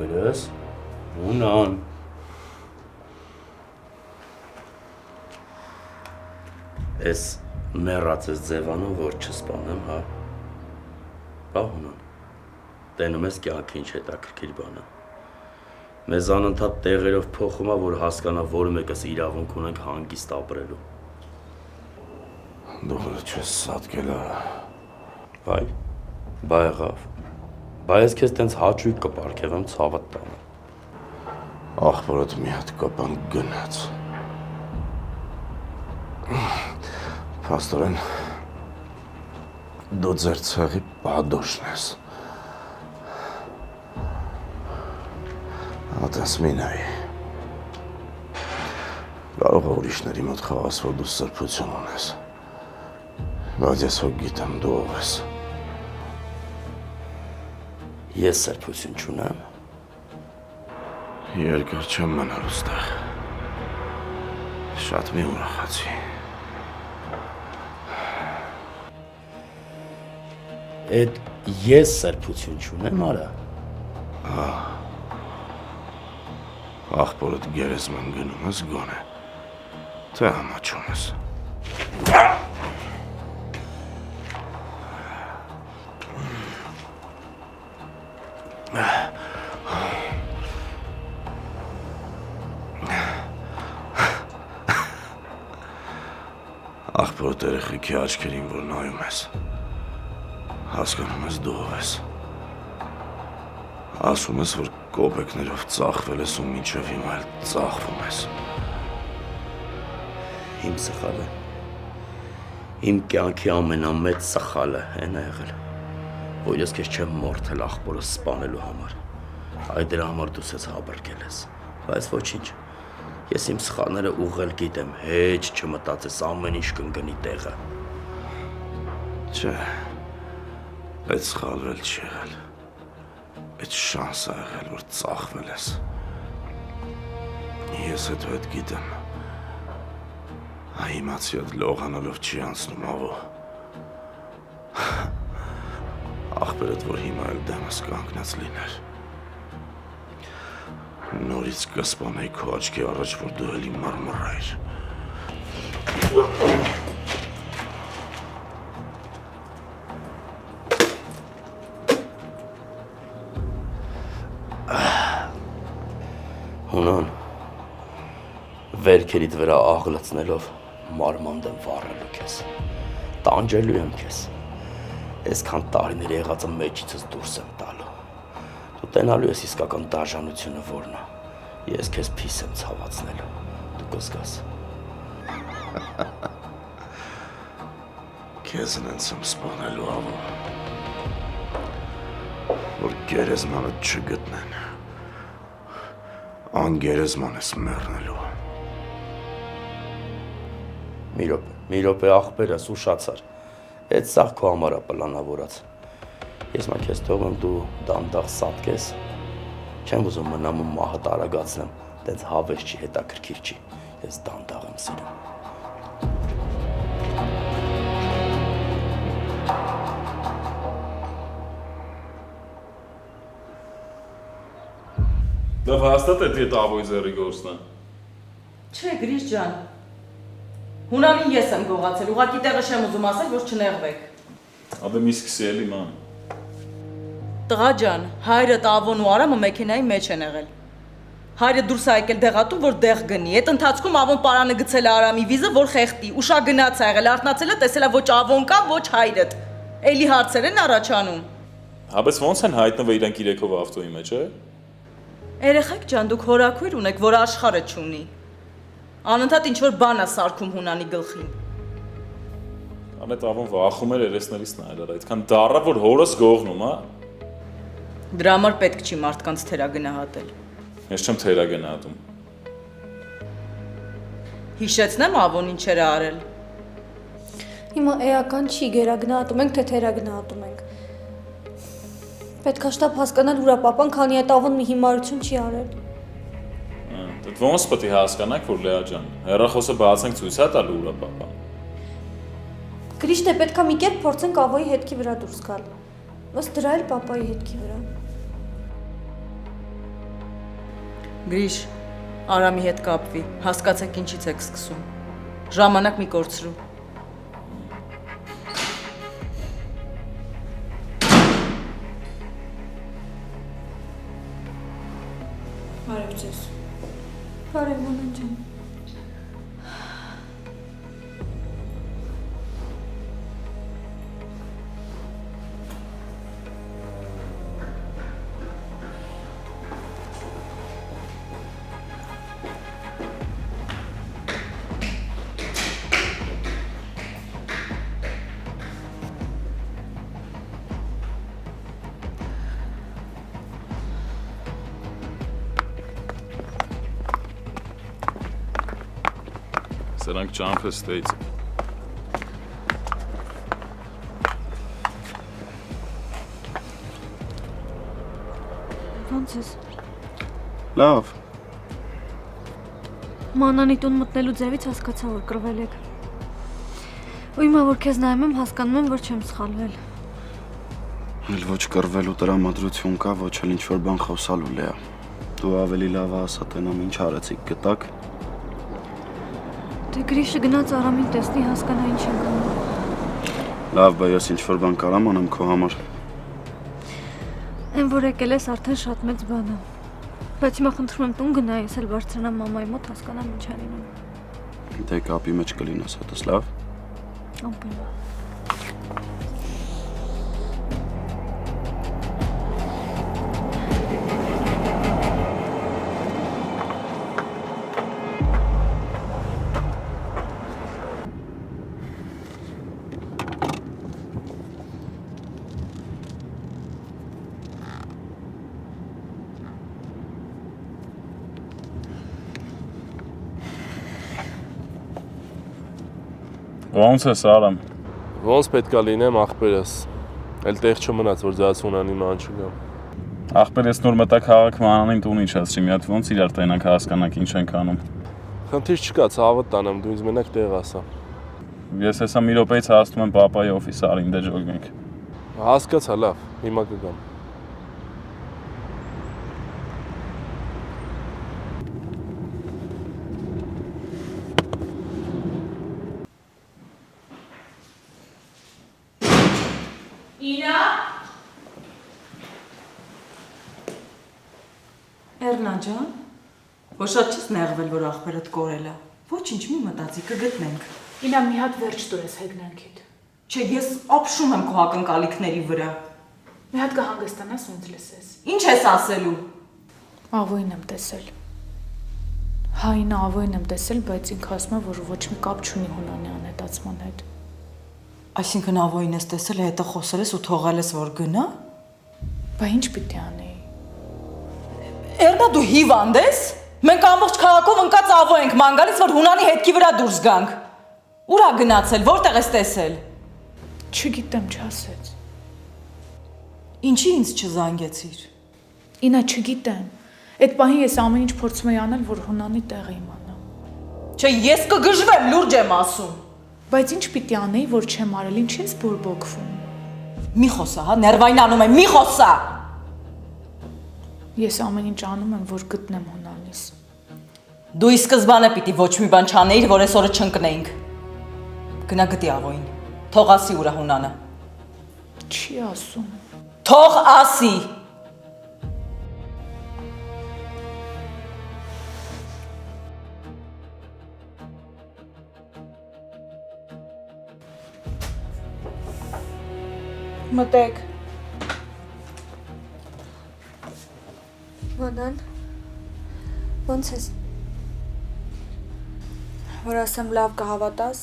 ախպերս, Հունան։ Ես մեռած ես ձևանում, որ չսպանեմ, հա։ Բա Հունան, տենում ես կյանքը ինչ հետաքրքիր բան է։ Մեզ անընդհատ տեղերով փոխում է, որ հասկանա, որ մեկս իրավունք ունենք հանգիստ ապրելու։ Դու չես սատկել Բայ, բա եղավ։ Բա ես քեզ տենց հաճույք կպարգևեմ ցավդ տանը։ Ախպորդ մի հատ կապան գնաց։ Փաստորեն դու ձեր ցեղի բադոշն ես։ Ատես մինայի։ Կարող է ուրիշների մոտ խաղաս, որ դու սրբություն ունես։ Բայց ես հո գիտեմ դու ով ես։ Ես սրբություն չունեմ։ Երկար չեմ մնալ ուստեղ։ Շատ մի ուրախացի։ Էդ ես սրբություն չունեմ, արա։ Ախպորդ գերեզման գնում ես գոնե, թե համաչում ես։ Ախպորդ երեխեքի աչքերին, որ նայում ես, հասկանում ես դու ով ես։ Ասում ես, որ կոպեկներով ծախվել ես ու մինչև հիմա էլ ծախվում ես։ Իմ սխալը, իմ կյանքի ամենամեծ սխալը հեն է եղել, որ ես քեզ չեմ մորթել ախպորս սպանելու համար, այ դրա համար դու ես հաբրկել ես, բայց ոչինչ, ես իմ սխալները ուղղել գիտեմ, հեչ չմտածես ամեն ինչ կընկնի տեղը։ Չէ, այդ սխալվել չի եղել, այդ շանս է եղել, որ ծախվել ես։ Ես հետո այդ գիտեմ, իմացի այդ լողանալով չի անցնում ավո։ Ախպերդ, որ հիմա էլ դեմս կանգնած լիներ։ Նորից կսպանեի քո աչքի առաջ, որ դու էլի մարմռայր։ Հունան, վերքերիդ վրա աղլացնելով մարմանդ եմ վառելու քեզ, տանջելու եմ քեզ, այսքան տարիներ եղածը մեջիցս դուրս եմ տալու, դու տենալու ես իսկական դաժանությունը որն է, ես քեզ փիս եմ ցավացնելու, դու կզգաս։ Քեզ նենց եմ սպանելու ավո, որ գերեզմանդ չգտնեն, անգերեզման ես մեռնելու։ Մի րոպե ախպերս ուշացար, այդ սաղ քո համար է պլանավորած, ես մա քեզ թողեմ դու դանդաղ սատկես, չեմ ուզում մնամ ու մահդ արագացնեմ, տենց հավես չի, հետաքրքիր չի, ես դանդաղ եմ սիրում։ Դավ հաստատ էդ ետ ավոյ զերի գործնա։ Չէ, Գրիշ ջան, Հունանին ես եմ գողացել, ուղղակի տեղը չեմ ուզում ասել, որ չնեղվեք։ Ադե մի սկսի էլի ման։ Տղա ջան, հայրդ Ավոն ու Արամը մեքենայի մեջ են եղել։ Հայրը դուրս է եկել դեղատուն, որ դեղ գնի։ Այդ ընթացքում Ավոն պարանը գցել է Արամի վիզը, որ խեղդի։ Ուշա գնաց է եղել, արթնացել է, տեսել է ոչ Ավոն կա, ոչ հայրդ։ Էլի հարցեր են առաջանում։ Հաբես ոնց են հայտնվել իրանք իրեքով ավտոյի մեջ, է։ Երեխեք ջան, դուք հորաքույր ունեք, որ աշխարհը չունի։ Անընդհատ ինչ-որ բան է սարքում Հունանի գլխին։ Անետ Ավոն վախում էր երեսներից նայել, այդքան դառա, որ հորս գողնում, հա։ Դրա համար պետք չի մարդկանց թերագնահատել։ Ես չեմ թերագնահատում։ Հիշեցնեմ Ավոն ինչեր է արել։ Հիմա էական չի, գերագնահատում ենք, թե թերագնահատում ենք։ Պետք է շտապ հասկանալ ուրապապան, քանի այդ Ավոն մի հիմարություն չի արել։ Դե ոնց պետք է հասկանաք, որ Լեա ջան, հեռախոսը բացենք ցույց է տալու ուրապապան։ Գրիշտե պետք է մի կերպ փորձենք Ավոյի հետքի վրա դուրս գալ։ Ըստ դրա էլ պապայի հետքի վրա։ Գրիշ, Արամի հետ կապվի, հասկացեք ինչից եք սկսում։ Ժամանակ մի կորցրու։ Բարև ձեզ։ Բարև Մանան ջան։ Սրանք ճամփեստեից։ Ոնց ես։ Լավ, Մանանի տուն մտնելու ձևից հասկացա, որ կռվել եք։ Ու հիմա որ քեզ նայում եմ, հասկանում եմ, որ չեմ սխալվել։ էլ ոչ կռվելու տրամադրություն կա, ոչ էլ ինչ-որ բան խոսալու Լեա։ Դու ավելի լավ ասա տենամ ինչ արեցիք գտակ։ Դե Գրիշը գնաց Արամին տեսնի, հասկանա ինչ ենք անում։ Լավ, բա ես ինչ-որ բան կարամ անեմ քո համար։ Այն որ եկել ես արդեն շատ մեծ բան է։ Բայց հիմա խնդրում եմ տուն գնա, ես էլ բարձրանամ մամայի մոտ, հասկանամ ինչ արինում։ Դե կապի մեջ կլինես հետս, լավ։ Անպայման։ Ոնց ես Արամ։ Ոնց պետքա լինեմ ախպերս։ Էլ տեղ չմնաց որ ձաց ունանի ման չգամ։ Ախպեր ես նոր մտա քաղաք Մանանին տուն իջացրի, մի հատ ոնց իրար տենանք հասկանանք ինչ ենք անում։ Խնդիր չկա, ցավը տանեմ, դու ինձ մենակ տեղ ասա։ Ես հեսա մի րոպեից հասնում եմ պապայի օֆիս արին դե ժողնենք։ Հասկացա, լավ, հիմա կգամ։ Իրա Էրնա ջան, ոչ շատ չես նեղվել, որ ախպերդ կորել է։ Ոչինչ, մի մտածի, կգտնենք։ Ինա մի հատ վերջ տուրես հեգնանքիդ։ Չէ, ես ապշում եմ քո ակնկալիքների վրա։ Մի հատ կհանգստանաս ոնց լսես։ Ինչ ես ասելու։ Ավոյն եմ տեսել։ Հայնը ավոյն եմ տեսել, բայց ինքը ասում է, որ ոչ մի կապ չունի Հունանի անհետացման հետ։ Այսինքն ավոյն ես տեսել, հետը խոսել ես ու թողել ես, որ գնա։ Բա ինչ պիտի անեի։ Էրնա դու հիվանդ ես։ Մենք ամբողջ քաղաքով ընկած ավո ենք ման գալիս, որ Հունանի հետքի վրա դուրս գանք։ Ուր ա գնացել, որտեղ ես տեսել։ Չգիտեմ, չասեց։ Ինչի ինձ չզանգեցիր։ Ինա չգիտեմ։ Այդ պահին ես ամեն ինչ փորձում եի անել, որ Հունանի տեղը իմանամ։ Չէ, ես կգժվեմ, լուրջ եմ ասում։ Բայց ինչ պիտի անեի, որ չեմ արել, ինչ ես բորբոքվում։ Մի խոսա, հա, ներվային անում եմ, մի խոսա։ Ես ամեն ինչ անում եմ, որ գտնեմ Հունանիս։ Դու ի սկզբանե պիտի ոչ մի բան չանեիր, որ այսօրը չընկնեինք։ Գնա գտի ավոյին։ Թող ասի ուր է Հունանը։ Չի ասում։ Թող ասի։ Մտեք։ Մանան, ոնց ես։ Որ ասեմ լավ կհավատաս։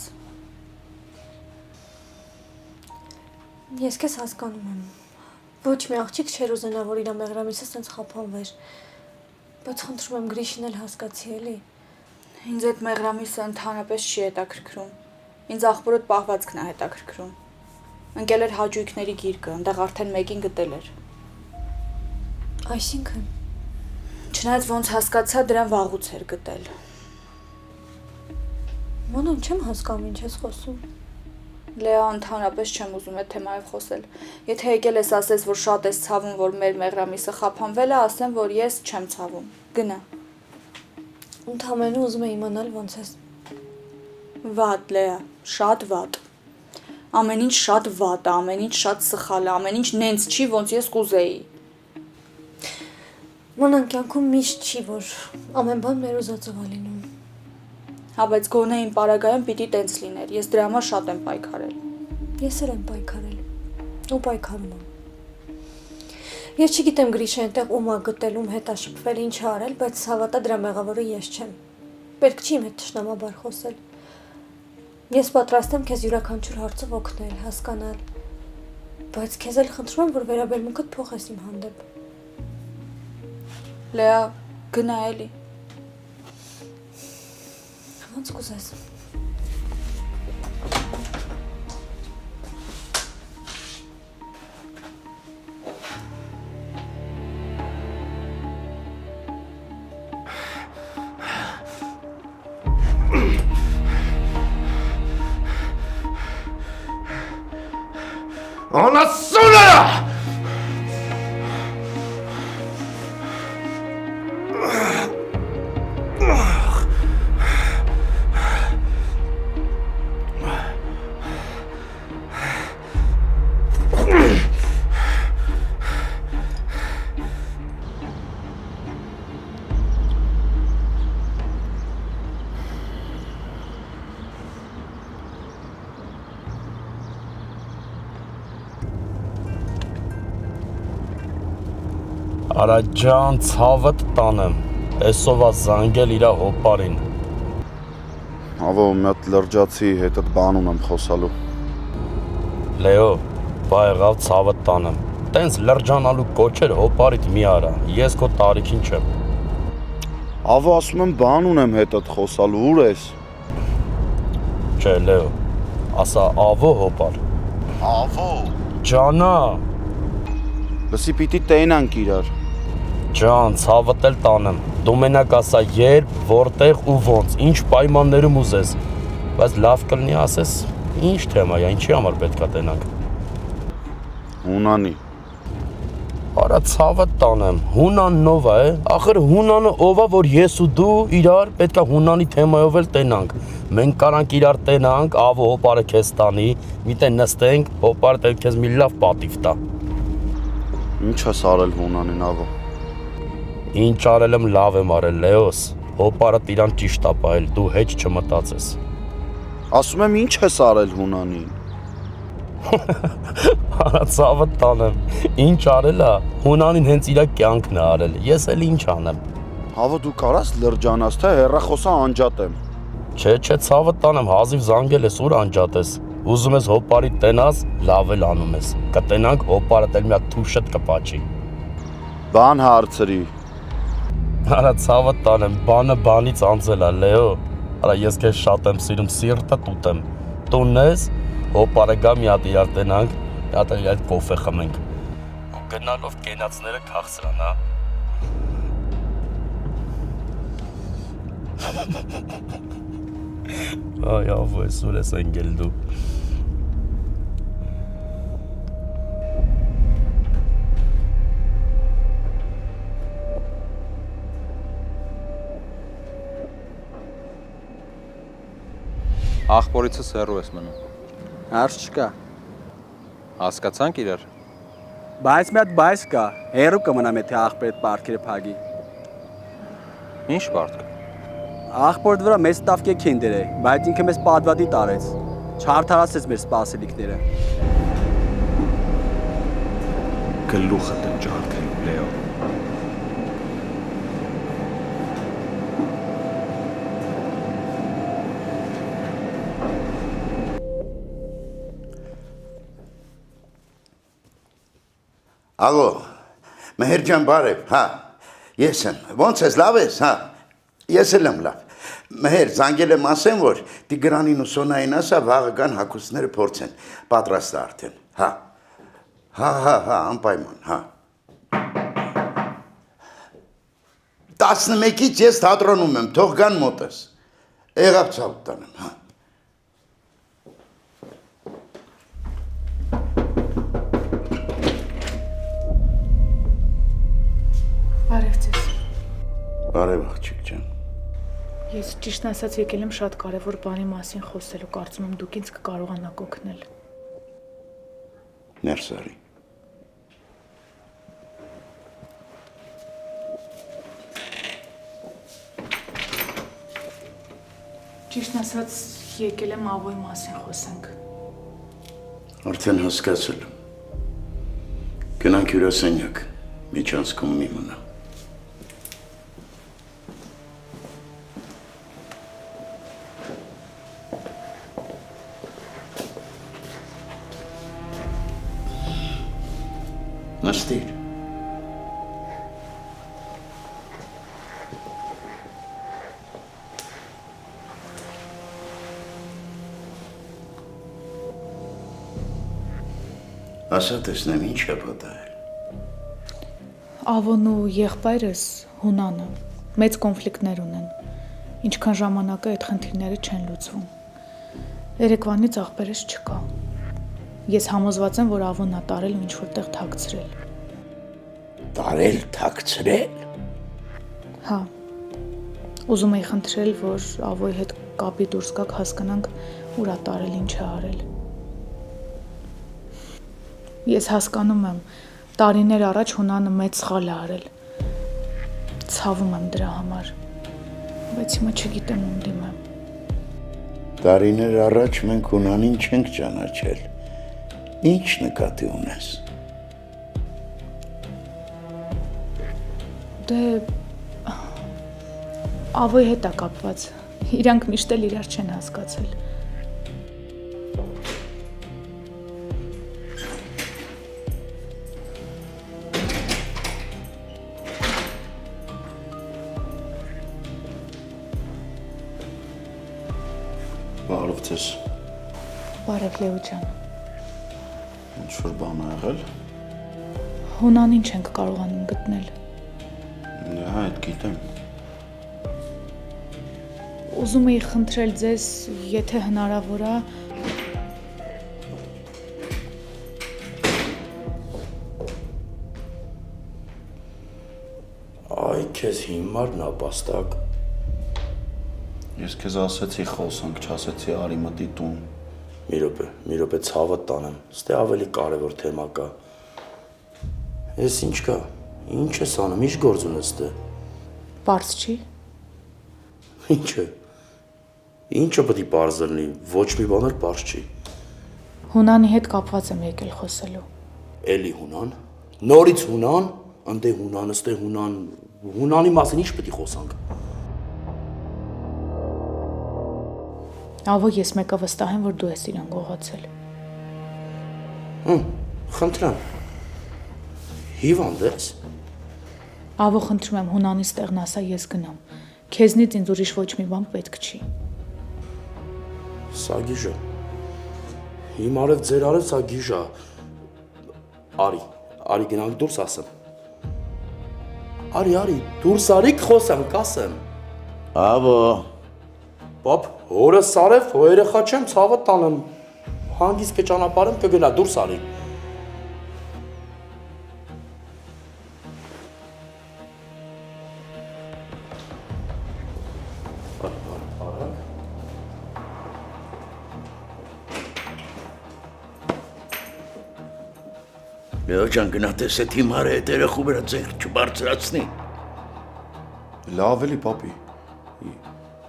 Ես քեզ հասկանում եմ։ Ոչ մի աղջիկ չէր ուզենա, որ իր մեղրամիսը սենց խափանվեր։ Բայց խնդրում եմ Գրիշին էլ հասկացի էլի։ Ինձ այդ մեղրամիսը ընդհանրապես չի հետաքրքրում։ Ինձ աղբորդ պահվածքն է հետաքրքրում։ Ընկել էր հաճույքների գիրկը, այնտեղ արդեն մեկին գտել էր։ Այսինքն Չնայած ոնց հասկացա, դրան վաղուց էր գտել։ Մանան չեմ հասկանում ինչ ես խոսում։ Լեա ընդհանրապես չեմ ուզում այդ թեմայով խոսել։ Եթե եկել ես ասես, որ շատ ես ցավում, որ մեր մեղրամիսը խափանվել է, ասեմ, որ ես չեմ ցավում։ Գնա։ Ընդամենը ուզում եմ իմանալ ոնց ես։ Վատ, Լեա, շատ վատ։ Ամեն ինչ շատ վատ է, ամեն ինչ շատ սխալ է, ամեն ինչ նենց չի, ոնց ես կուզեի։ Մանան կյանքում միշտ չի, որ ամեն բան մեր ուզածով է լինում։ Հա, բայց գոնե իմ պարագայում պիտի տենց լիներ։ Ես դրա համար շատ եմ պայքարել։ Ես էլ եմ պայքարել։ Ու պայքարում եմ։ Ես չգիտեմ Գրիշը այնտեղ ում է գտել, ում հետ է շփվել, ինչ է արել, բայց հավատա դրա մեղավորը ես չեմ։ Պետք չի իմ հետ թշնամաբար խոսել։ Ես պատրաստ եմ քեզ յուրաքանչյուր հարցով օգնել, հասկանալ։ Բայց քեզ էլ խնդրում եմ, որ վերաբերմունքդ փոխես իմ հանդեպ։ Լեա, գնա էլի։ Ոնց կուզես։ Անասունը! Արա ջան, ցավդ տանեմ։ Էսովա զանգել իրա հոպարին։ Ավո, մի հատ լրջացի հետդ բան ունեմ խոսալու։ Լեո, բա եղավ ցավդ տանեմ։ Տենց լրջանալու կոչեր հոպարիդ մի արա։ Ես քո տարիքին չեմ։ Ավո, ասում եմ բան ունեմ հետդ խոսալու, ուր ես։ Չէ, Լեո, ասա ավո հոպար։ Ավո։ Ջանա։ Լսի պիտի տենանք իրար։ Ջան, ցավդ էլ տանեմ։ Դու մենակ ասա երբ, որտեղ ու ոնց, ինչ պայմաններում ուզես։ Բայց լավ կլինի ասես, ինչ թեմա է, ինչի համար պետքա տենանք։ Հունանի։ Արա ցավդ տանեմ, Հունաննով է, ախր Հունանը ով է, որ ես ու դու իրար պետքա Հունանի թեմայով էլ տենանք։ Մենք կարանք իրար տենանք, ավո հոպարը քեզ տանի, մի տեն նստենք, հոպարը տեն քեզ մի լավ պատիվ տա։ Ինչ ես արել Հունանին, ավո։ Ինչ արել եմ լավ եմ արել, Լեոս, հոպարը իրան ճիշտ ա պահել, դու հեչ չմտածես։ Ասում եմ ինչ ես արել Հունանին։ Արա ցավդ տանեմ, ինչ արել ա, Հունանին հենց իրա կյանքն է արել, ես էլ ինչ անեմ։ Ավո դու կարաս լրջանաս, թե հեռախոսա անջատեմ։ Չէ, ցավդ տանեմ, հազիվ զանգել ես, ուր անջատես։ Ուզում ես հոպարի տենաս, լավ էլ անում ես։ Կտենանք հոպարը տել մի հատ թուշդ կպաչի։ Բան հարցրի։ Արա ցավդ տանեմ, բանը բանից անցել է, Լեո։ Արա ես քեզ շատ եմ սիրում, սիրտը տուտեմ։ Տունն ես, հոպարը գա մի հատ իրար տենանք, մի հատ իրար կոֆե խմենք։ Ու գնալով կենացները քաղցրան, հա։ Ay avó, eso le sengeldu. Ախպորիցս հեռու ես մնում։ Հարց չկա։ Հասկացանք իրար։ Բայց մի հատ բայց կա։ Հեռու կմնամ եթե ախպերդ պարտքերը փագի։ Ինչ պարտք։ Ախպորդ վրա մեծ տավկեք են դրել, բայց ինքը մեզ պատվադի տարեց։ Չարդարացեց մեր սպասելիքները։ Գլուխդ եմ ջարդել, Լեո։ Ալո, Մեհեր ջան բարև, հա, ես եմ, ոնց ես, լավ ես, հա, ես էլ եմ լավ, Մեհեր, զանգել եմ ասեմ, որ Տիգրանին ու Սոնային ասա վաղը կան հագուստները փորձեն, պատրաստ է արդեն, հա, անպայման, հա։ 11-ից ես թատրոնում եմ, թող կան մոտս, եղավ ցավտ տանեմ, հա։ Բարև ձեզ։ Բարև աղջիկ ջան։ Ես ճիշտն ասած եկել եմ շատ կարևոր բանի մասին խոսելու, կարծում եմ դուք ինձ կկարողանաք օգնել։ Ներս արի։ Ճիշտն ասած եկել եմ Ավոյի մասին խոսենք։ Արդեն հասկացել եմ։ Գնանք հյուրասենյակ, միջանցքում մի մնա։ Նստիր։ Ասա տեսնեմ ինչ է պատահել։ Ավոն ու եղբայրս Հունանը մեծ կոնֆլիկտներ ունեն։ Ինչքան ժամանակ է այդ խնդիրները չեն լուծվում։ Երեկվանից աղբերս չկա։ Ես համոզված եմ, որ Ավոնն է տարել ու ինչ-որտեղ թաքցրել։ Տարել, թաքցրել։ Հա։ Ուզում էի խնդրել, որ Ավոյի հետ կապի դուրս գաք հասկանանք ուր է տարել, ինչ է արել։ Ես հասկանում եմ, տարիներ առաջ Հունանը մեծ սխալ է արել։ Ցավում եմ դրա համար, բայց հիմա չգիտեմ ում դիմեմ։ Տարիներ առաջ մենք Հունանին չենք ճանաչել։ Ինչ նկատի ունես։ Դե Ավոյի հետ է կապված։ Իրանք միշտ էլ իրար չեն հասկացել։ Բարև ձեզ։ Բարև Լեո ջան։ Ինչ-որ բան ա եղել։ Հունանին չենք կարողանում գտնել։ Հա, այդ գիտեմ։ Ուզում էի խնդրել ձեզ, եթե հնարավոր է, Այ քեզ հիմար նապաստակ։ Ես քեզ ասեցի խոսանք, չասեցի արի մտի տուն։ Մի րոպե ցավը տանեմ։ Ստե ավելի կարևոր թեմա կա։ Ես ինչ կա։ Ինչ ես անում, ինչ գործ ունես ստե։ պարզ չի։ Ինչը։ Ինչը պետք է պարզ լինի, ոչ մի բան էլ պարզ չի։ Հունանի հետ կապված եմ եկել խոսելու։ Էլի Հունան։ Նորից Հունան, ընդ Հունանը, ստե Հունան։ Հունանի մասին ինչ պետք է խոսանք։ Ավո, ես մեկը վստահ եմ, որ դու ես իրան գողացել։ Խնդրեմ։ Հիվանդ ես։ Ավո, խնդրում եմ Հունանից տեղն ասա, ես գնամ։ Քեզնից ինձ ուրիշ ոչ մի բան պետք չի։ Սա գիժա։ Հիմարև ձեր արև սա գիժա։ Արի գնանք դուրս ասեմ։ Արի, դուրս արի խոսեմ, կասեմ։ Ավո։ Պապ, հորս արև, հո երեխա չեմ, ցավը տանեմ։ Հանգիստ կճանապարհեմ կգնա, դուրս արի։ Լեո ջան, գնա տես այդ հիմարը այդ երեխու վրա ձեր չբարձրացնի։ Լավ էլի, պապի։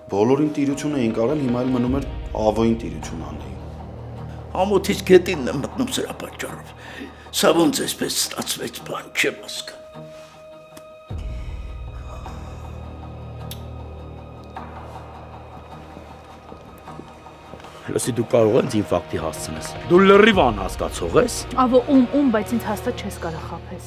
Բոլորին տիրություն էին կարել, հիմա էլ մնում էր Ավոյին տիրություն անեի։ Ամոթից գետինն եմ մտնում սրա պատճառով։ Սա ոնց էսպես ստացվեց, բան չեմ հասկանում։ Լսի դու կարող ես ինձ ֆակտի հասցնես։ Դու լրիվ անհասկացող ես։ Ավո, բայց ինձ հաստատ չես կարող խաբես։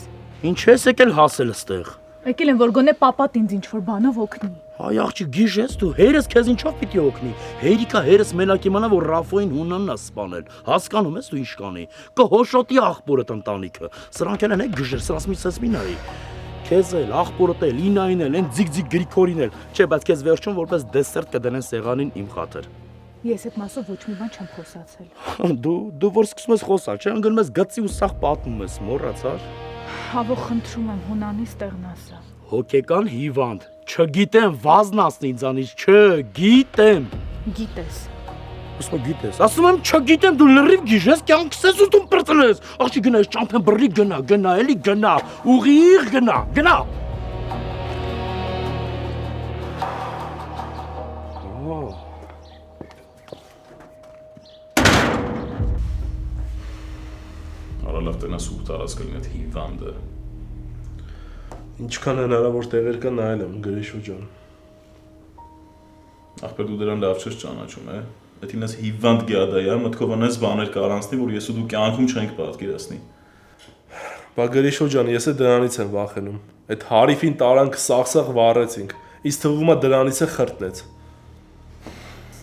Ինչ ես եկել հասել այստեղ։ Եկել եմ, որ գոնե պապատ ինձ ինչ-որ բանով օգնի։ Հայ աղջիկ գիժ ես դու, հերս քեզ ինչով պիտի օգնի։ Հերիկա հերս մենակ իմանա, որ Ռաֆոին Հունանն է սպանել։ Հասկանում ես դու ինչ կանի։ Կհոշոտի աղբորդ ընտանիքը։ Սրանք են գժեր, սրանց մի սես մի նայի։ Քեզ էլ, աղբորդ էլ, Ինային էլ, են ձիգ Գրիգորին էլ։ Չէ, բայց քեզ վերջում որպես դեսերտ կդնեն սեղանին իմ խաթր։ Ես այդ մասով ոչ մի բան չեմ խոսացել։ Դու որ սկսում ես խոսալ, չէ՞, անգնում ես գծի ու սաղ պատմում ես, մոռացար։ Ավո, խնդրում եմ Հունանից տեղն ասա։ Հոգեկան հիվանդ, Չգիտեմ, վազնացն ինձանից, չգիտեմ։ Գիտես։ Ասում գիտես, ասում եմ չգիտեմ, դու լրիվ գիշես կյանքս ես ուտում պրծնես։ Աղջի գնա, այս ճամփեն բռի գնա, էլի գնա, ուղիղ գնա։ Արա լավ տնաս ու տարած կլինի այդ հիվանդը։ Ինչքան հնարավոր տեղեր կա նայել եմ, Գրիշո ջան։ Ախպեր դու դրան լավ չես ճանաչում, է։ Այդ ինձ հիվանդ գյադայա, մտքով անես բաներ կարանցնի, որ ես ու դու կյանքում չենք պատկերացնի։ Բա Գրիշո ջան, ես է դրանից եմ վախենում։ Այդ հարիֆին տարանք սաղսաղ վառեցինք։ Իսկ թվում է դրանից է խրտնեց։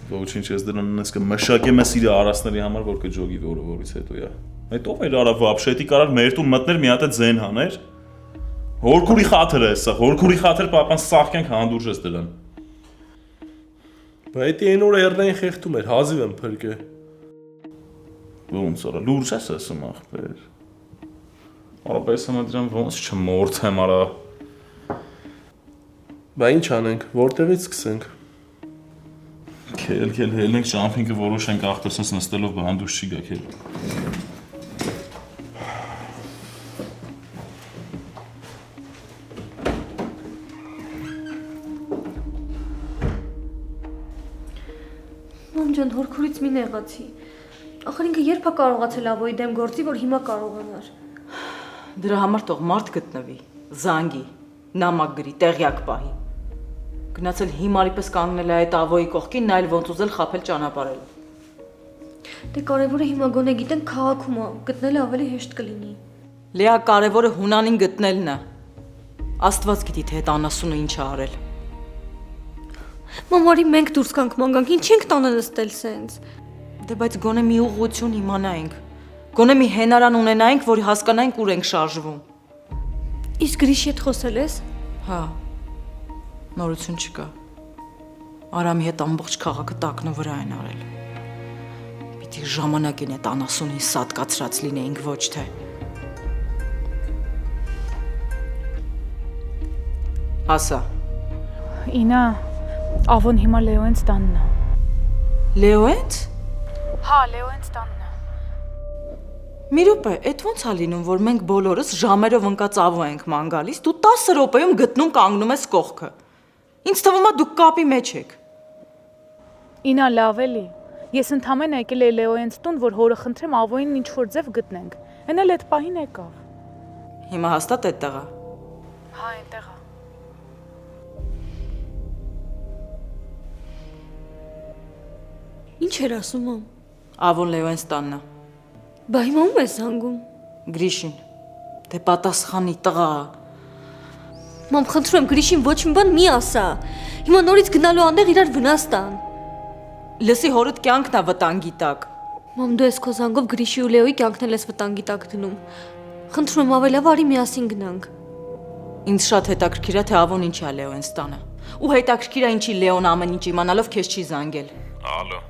Ոչինչ, ես դրան ես կմշակեմ ես իր արասների համար, որ կջոգի որից հետո է։ Այդ ով էր արա վաբշե, դի կարար մեր տուն մտներ մի հատ է ձեն հաներ։ Հորքուրի խաթր է սա, հորքուրի խաթր պապան սաղ կյանք հանդուրժ ես դրան։ Բայց այն օրը երնային խեղդում էր, հազիվ եմ փրկե։ Ոնց արա, լուրջ ես ասում ախպեր։ Արա պես եմ դրան ոնց չմորթեմ արա։ Բա ինչ անենք, որտեղից սկսենք։ Քել հելենք ճամփինգը որոշենք ախտեսես նստելով բանդուշ չի գա քել։ Մամ ջան, հորքուրից մի նեղացի։ Ախր ինքը երբ է կարողացել ավոյի դեմ գործի, որ հիմա կարողանար։ Դրա համար թող մարդ գտնվի, զանգի, նամակ գրի, տեղյակ պահի։ Գնացել հիմարի պես կանգնել է այդ ավոյի կողքին, նայել ոնց ուզել խաբել ճանապարհել։ Դե կարևորը հիմա գոնե գիտեն քաղաքում է, գտնելը ավելի հեշտ կլինի։ Լեա, կարևորը Հունանին գտնելն է։ Աստված գիտի թե այդ անասունը ինչ է արել։ Մամարի մենք դուրս կանք մանգանք, ինչ ենք տանը նստել սենց։ Դե բայց գոնե մի ուղղություն իմանայինք։ Գոնե մի հենարան ունենայինք, որ հասկանայինք ուր ենք շարժվում։ Իսկ Գրիշի հետ խոսել ես։ Հա։ Նորություն չկա։ Արամի հետ ամբողջ քաղաքը տակնու վրա են արել։ Պիտի ժամանակին այդ անասունին սատկացրած լինեինք, ոչ թե։ Ասա։ Ինա, Ավոն հիմա Լեոյենց տանն է։ Լեոյենց։ Հա, Լեոյենց տանն է։ Մի րոպե, այդ ո՞նց է լինում, որ մենք բոլորս ժամերով ընկած ավո ենք ման գալիս, դու 10 րոպեում գտնում կանգնում ես կողքը։ Ինձ թվում է դուք կապի մեջ եք։ Ինա լավ էլի։ Ես ընդամենը եկել էի Լեոյենց տուն, որ հորը խնդրեմ ավոյին ինչ-որ ձև գտնենք։ Էն էլ այդ պահին եկավ։ Հիմա հաստատ այդտեղ է։ Հա, այնտեղ է։ Ինչ էր ասում մամ։ Ավոն Լեոյենց տանն է։ Բա հիմա ում ես զանգում։ Գրիշին։ Դե պատասխանի տղա։ Մամ, խնդրում եմ Գրիշին ոչ մի բան մի ասա։ Հիմա նորից գնալու անտեղ իրար վնաս տան։ Լսի հորդ կյանքն է վտանգի տակ։ Մամ, դու ես քո զանգով Գրիշի ու Լեոյի կյանքն ես վտանգի տակ դնում։ Խնդրում եմ ավելի լավ արի միասին գնանք։ Ինձ շատ հետաքրքիր է թե Ավոն ինչի է Լեոյենց տանը։ Ու հետաքրքիր է ինչի Լեոն ամեն ինչ իմանալով քեզ չի զանգել։ Ալո։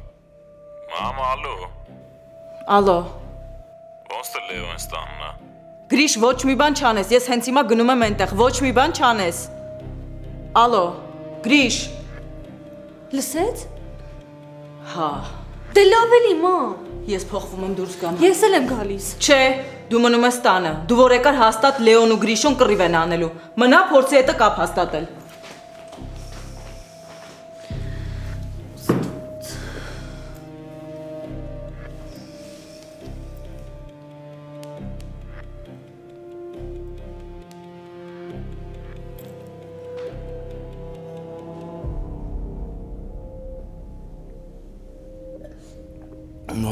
Մամ, ալո։ Ալո։ Ոնց է Լեոյենց տանն է։ Գրիշ, ոչ մի բան չանես, ես հենց հիմա գնում եմ այնտեղ, ոչ մի բան չանես։ Ալո, Գրիշ։ Լսեց։ Հա։ Դե լավ էլի մամ։ Ես փոխվում եմ դուրս գամ։ Ես էլ եմ գալիս։ Չէ, դու մնում ես տանը։ Դու որ եկար հաստատ Լեոն ու Գրիշուն կռիվ են անելու։ Մնա փորձի հետը կապ հաստատել։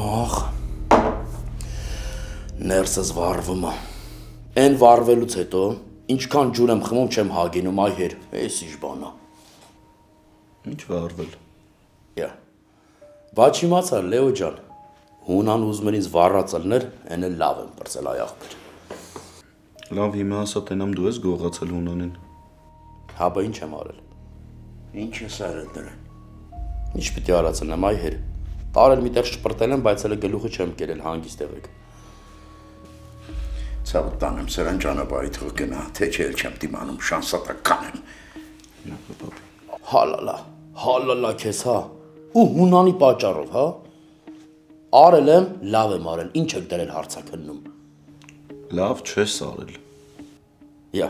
Ախ, ներսս վառվում է։ Այն վառվելուց հետո, ինչքան ջուր եմ խմում չեմ հագինում, այ հեր, էս ինչ բան է։ Ինչ վառվել։ Յա։ Բայց իմացա, Լեո ջան, հունան ուզում ինձ վառածելներ, այն էլ լավ եմ պրծել այ ախպեր։ Լավ, հիմա ասա տենամ դու ես գողացել Հունանին։ Հա, բա ինչ եմ արել։ Ինչ ես արել դրան։ Ինչ պիտի արածնեմ, այ հեր։ Տարել մի տեղ շպրտել եմ, բայց հələ գլուխը չեմ կերել, հանգիստ եղեք։ Ցավը տանեմ սրան ճանապարհի թող գնա, թե չէ չեմ դիմանում, շանսատակ կանեմ։ Հալալա քեզ, հա։ Ու հունանի պատճառով, հա։ Արել եմ, լավ եմ արել, ինչ եք դրել հարցաքննում։ Լավ չես արել։ Յա,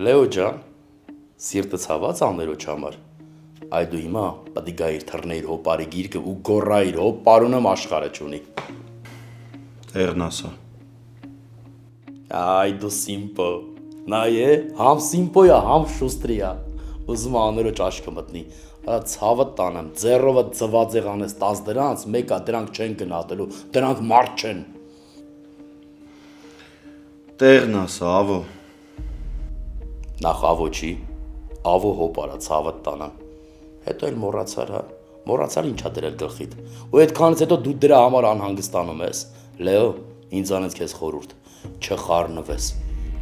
Լեո ջան, սիրտը ցաված ամերոջ համար։ Այ դու հիմա պետք է գայիր թռնեիր հոպարի գիրկը ու գոռայիր հո պարոնեմ աշխարհը չունի։ Տեղն ասա։ Այ դու սիմպո։ Նայե, համ սիմպոյա, համ շուստրիա։ Ուզում աներոջ աչքը մտնի։ Ցավը տանեմ, ձեռովը ծված եղանես 10 դրանց, մեկա դրանք չեն գնահատելու, դրանք մարդ չեն։ Տեղն ասա, ավո։ Նախ ավո չի, ավո հոպարա ցավը տանեմ։ Հետո էլ մոռացար, հա։ Մոռացար ինչա դրել գլխիդ։ Ու այդքանից հետո դու դրա համար անհանգստանում ես։ Լեո, ինձանից քեզ խորհուրդ, չխառնվես։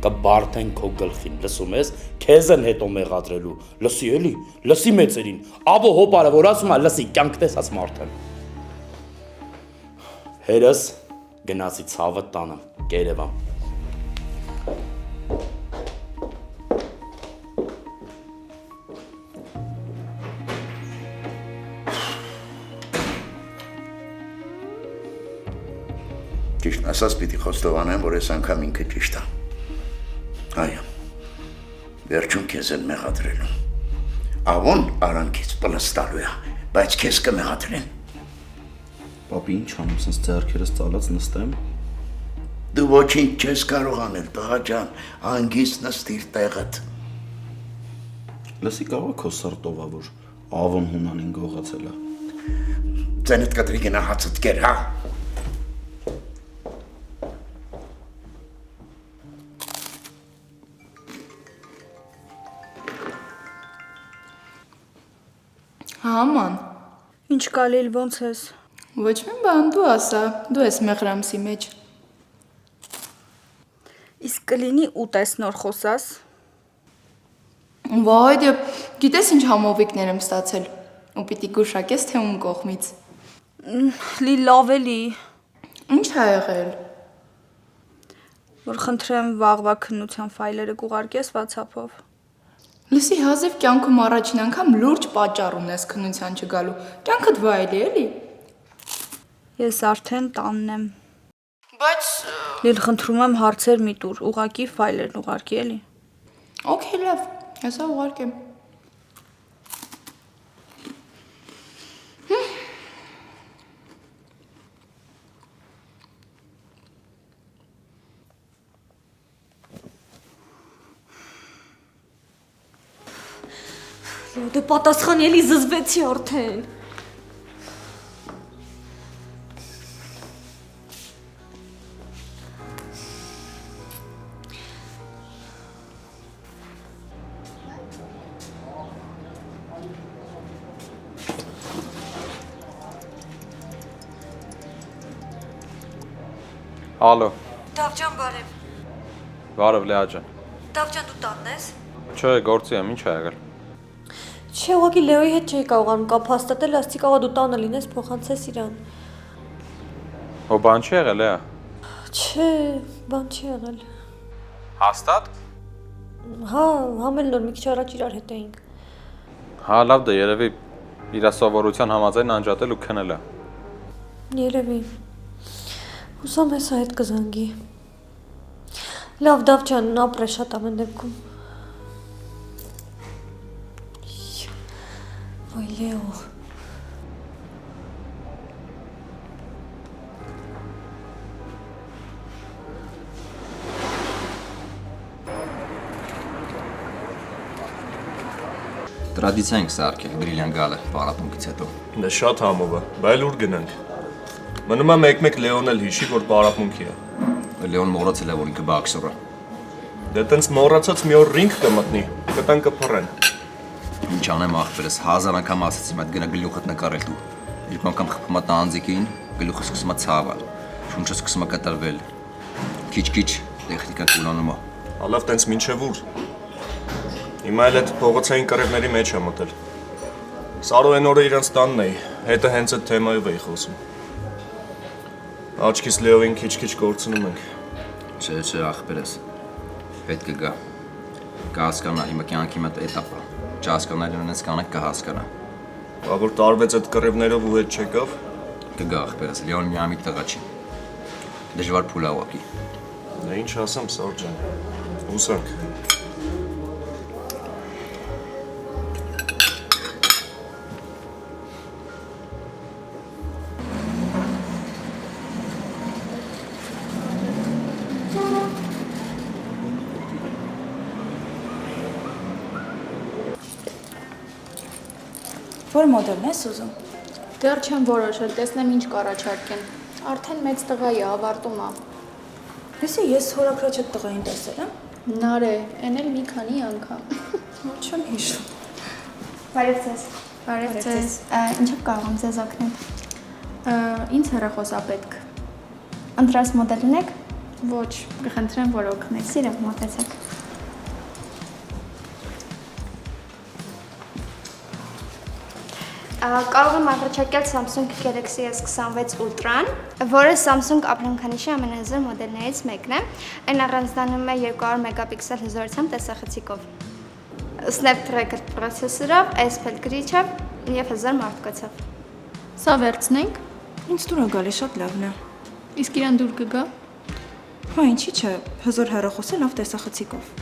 Կբարթեն քո գլխին, լսում ես, քեզ են հետո մեղադրելու, լսի էլի, լսի մեծերին, ավո հոպարը, որ ասում է, լսի, կյանք տեսած մարդ եմ։ Հերս գնացի ցավը տանը, Կերևան։ Ճիշտ ասած պիտի խոստովանեմ, որ այս անգամ ինքը ճիշտ է։ Այո, վերջում քեզ են մեղադրելու։ Ավոն արանքից պլստալու է, բայց քեզ կմեղադրեն։ Պապի ինչ անում, սենց ձեռքերս ծալած նստեմ։ Դու ոչինչ չես կարող անել, տղա ջան, հանգիստ նստիր տեղդ։ Լսի կարող քո սրտովա, որ ավոն հունանին գողացել է։ Ձենդ կտրի գնա հացդ կեր, հա։ Հա, ման։ Ինչ կալիլ, ոնց ես։ Ոչ մի բան, դու ասա, դու ես Մեհրամսի մեջ։ Իսկ կլինի ուտես նոր խոսաս։ Վայ, դե գիտես ինչ համովիկներ եմ ստացել։ Ու պիտի գուշակես թե ում կողմից։ Լի լավ էլի։ Ինչ ա եղել։ Որ խնդրեմ վաղվա քննության ֆայլերը կուղարկես WhatsApp-ով։ Լսի, հազիվ կյանքում առաջին անգամ լուրջ պատճառ ունես քննության չգալու։ Կյանքդ վայելի էլի։ Ես արդեն տանն եմ։ Բայց Լիլ խնդրում եմ հարցեր մի տուր, ուղակի ֆայլերն ուղարկի էլի։ օքեյ, լավ, հեսա ուղարկեմ։ Դե պատասխանի էլի զզվեցի արդեն։ Ալո, Դավջան բարև։ բարև Լեա ջան։ Դավջան դու տանն ես։ Չէ, գործի եմ, ինչ ա եղել։ Չէ, ուղղակի Լեոյի հետ չէի կարողանում կապ հաստատել, ասցի կարող դու տանը լինես, փոխանցես իրան։ Հո բան չի եղել, Լեա։ Չէ, բան չի եղել։ Հաստատ։ Հա, համել նոր մի քիչ առաջ իրար հետ էինք։ Հա, լավ դե երևի իր սովորության համաձայն անջատել ու քնել է։ Երևի։ Հուսամ հեսա հետ կզանգի։ Լավ, Դավջան, ապրե շատ ամեն դեպքում։ Ոյ, Լեո։ Տրադիցիա ենք սարքել գրիլյան գալը պարապմունքից հետո։ Դա շատ համով է, բայց ուր գնանք։ Մնում է մեկ-մեկ Լեոն էլ հիշի, որ պարապմունքի է։ Լեոն մոռացել է, որ ինքը բաքսոր է։ Դե տենց մոռացած մի օր ռինգ կմտնի, կտան կփռեն։ Ինչ անեմ ախպերս, 1000 անգամ ասացի, մատ գնա գլուխդ նկարել դու։ Երկու անգամ խփում է տանձիկին, գլուխը սկսում է ցավել, շունչը սկսում է կտրվել։ Քիչ-քիչ տեխնիկա կունանում է։ Ալավ տենց մինչև ուր։ Հիմա էլ այդ փողոցային կռիվների մեջ է մտել։ Սարո այն օրը իրանց տանն էի, հետը հենց այդ թեմայով էի խոսում։ Աչքիս Լեոին քիչ-քիչ կորցնում ենք։ Չէ, ախպերս։ Պետք է գա։ Կհասկանա, հիմա կյանքի մոտ էտապ է։ Չհասկանալի ունես կանեք կհասկանա։ Բա որ տարվեց այդ կռիվներով ու հետ չեկավ։ Կգա ախպերս, Լեոն միամիտ տղա չի։ Դժվար փուլ ա ուղղակի։ Դա ինչ ասեմ, Սար ջան։ Հուսանք։ Որ մոդելն ես ուզում։ Դեռ չեմ որոշել, տեսնեմ ինչ կառաջարկեն։ Արդեն մեծ տղա է, ավարտում ա։ Լսի, ես հորաքրոջը տղային տեսել եմ։ Նարե, այն էլ մի քանի անգամ։ Չեմ հիշում։ Բարև ձեզ։ Բարև ձեզ։ Ինչով կարող եմ ձեզ օգնել։ Ինձ հեռախոսա պետք։ Ընտրած մոդել ունեք։ Ոչ, կխնդրեմ, որ օգնեք։ Սիրով մոտեցեք։ Կարող եմ առաջարկել Samsung Galaxy S26 Ultra-ն, որը Samsung ապրանքանիշի ամենահզոր մոդելներից մեկն է։ Այն առանձնանում է 200 մեգապիքսել հզորությամբ տեսախցիկով, Snapdragon պրոցեսորով, S-Pen գրիչով և հզոր մարտկոցով։ Սա վերցնենք։ Ինձ դուր է գալի, շատ լավն է։ Իսկ իրան դուր կգա։ Հա, ինչի՞ չէ, հզոր հեռախոսը լավ տեսախցիկով։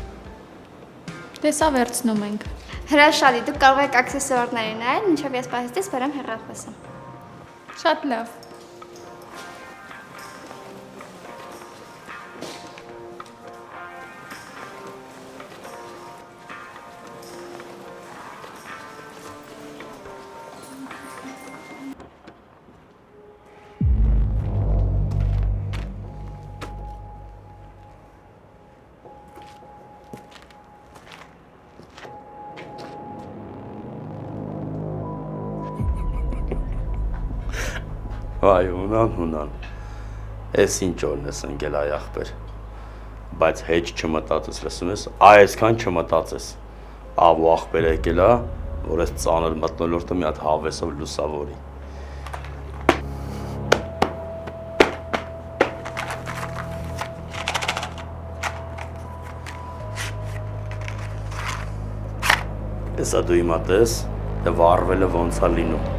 Դե սա վերցնում ենք։ Հրաշալի, դուք կարող եք աքսեսուարների նայել, մինչև ես պահեստից բերեմ հեռախոսը։ Շատ լավ։ Այ հունան, ես ինչ օրն ես ընկել այ ախպեր, բայց հեչ չմտածես, լսում ես, այսքան չմտածես, ավու ախպեր եկել ա, որ ես ծանր մտնոլորտը մի հատ հավեսով լուսավորի։ Եսա դու իմատես, թե վարվելը ոնց ա լինում։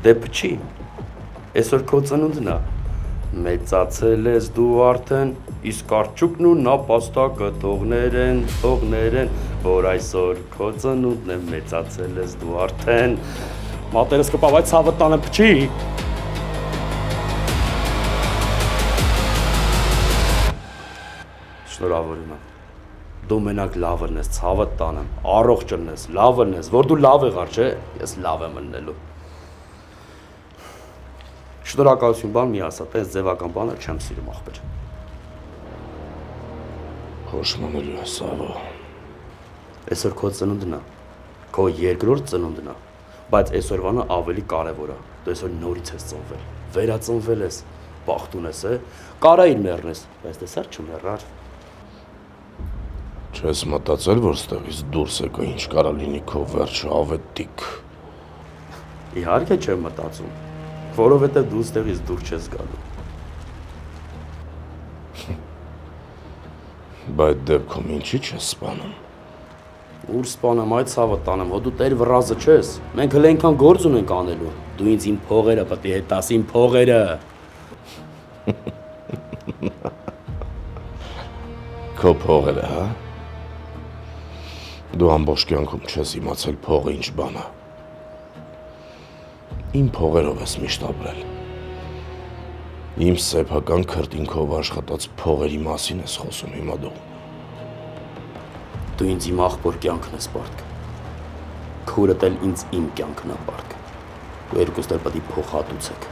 Դե փչի, այսօր քո ծնունդն ա, մեծացել ես դու արդեն, իսկ արջուկն ու նապաստակը թողներ են, որ այսօր քո ծնունդն է, մեծացել ես դու արդեն, մատերս կպավ այդ ցավը տանը փչի։ Շնորհավորում եմ, դու մենակ լավն ես, ցավը տանեմ, առողջն ես, լավն ես, որ դու լավ եղար, չէ, ես լավ եմ ըլնելու։ Շնորհակալություն բան մի ասա, տես ձևական բանը չեմ սիրում ախպեր։ Հոշմանելու ես ավո։ Այսօր քո ծնունդն ա, քո երկրորդ ծնունդն ա, բայց այսօրվանը ավելի կարևոր ա, դու այսօր նորից ես ծնվել, վերածնվել ես, բախտ ունես է, կարայր մեռնես, բայց տեսար չմեռար։ Չես մտածել, որ ստեղից դուրս եկա ինչ կարա լինի քո վերջը ավետիկ։ Իհարկե չեմ մտածում, որովհետև դու ստեղից դուր չես գալու։ Բայց դեպքում ինչի չես սպանում։ Ուր սպանեմ, այդ ցավը տանեմ, հո դու տեր վռազը չես։ Մենք հենց այնքան գործ ունենք անելու։ Դու ինձ իմ փողերը պետք է հետաս, իմ փողերը։ Քո փողերը, հա։ Դու ամբողջ կյանքում չես իմացել փողը ինչ բան է։ Իմ փողերով ես միշտ ապրել։ Իմ սեփական քրտինքով աշխատած փողերի մասին ես խոսում հիմա դու։ Դու ինձ իմ աղբոր կյանքն ես պարտք։ Քուրդ էլ ինձ իմ կյանքն է պարտք։ Դու երկուստ էլ պետք է փոխհատուցեք։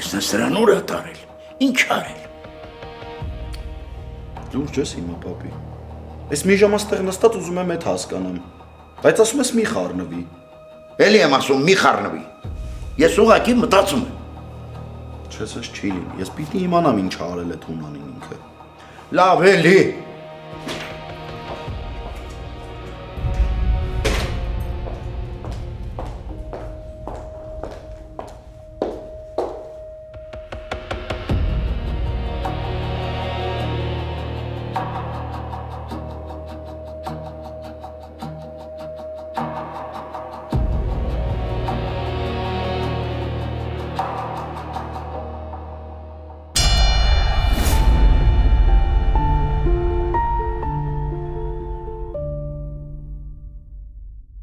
Իսկ սրան ուր է տարել։ Ինչ արել։ Լուրջ ես հիմա, պապի։ Այս մի ժամ աստեղ նստած ուզում եմ այդ հասկանամ։ Բայց ասում ես մի խառնվի։ Էլի եմ ասում մի խառնվի։ Ես ուղղակի մտածում եմ։ Չես չի լինի։ Ես պիտի իմանամ ինչ արել է Թունանին ինքը։ Լավ էլի։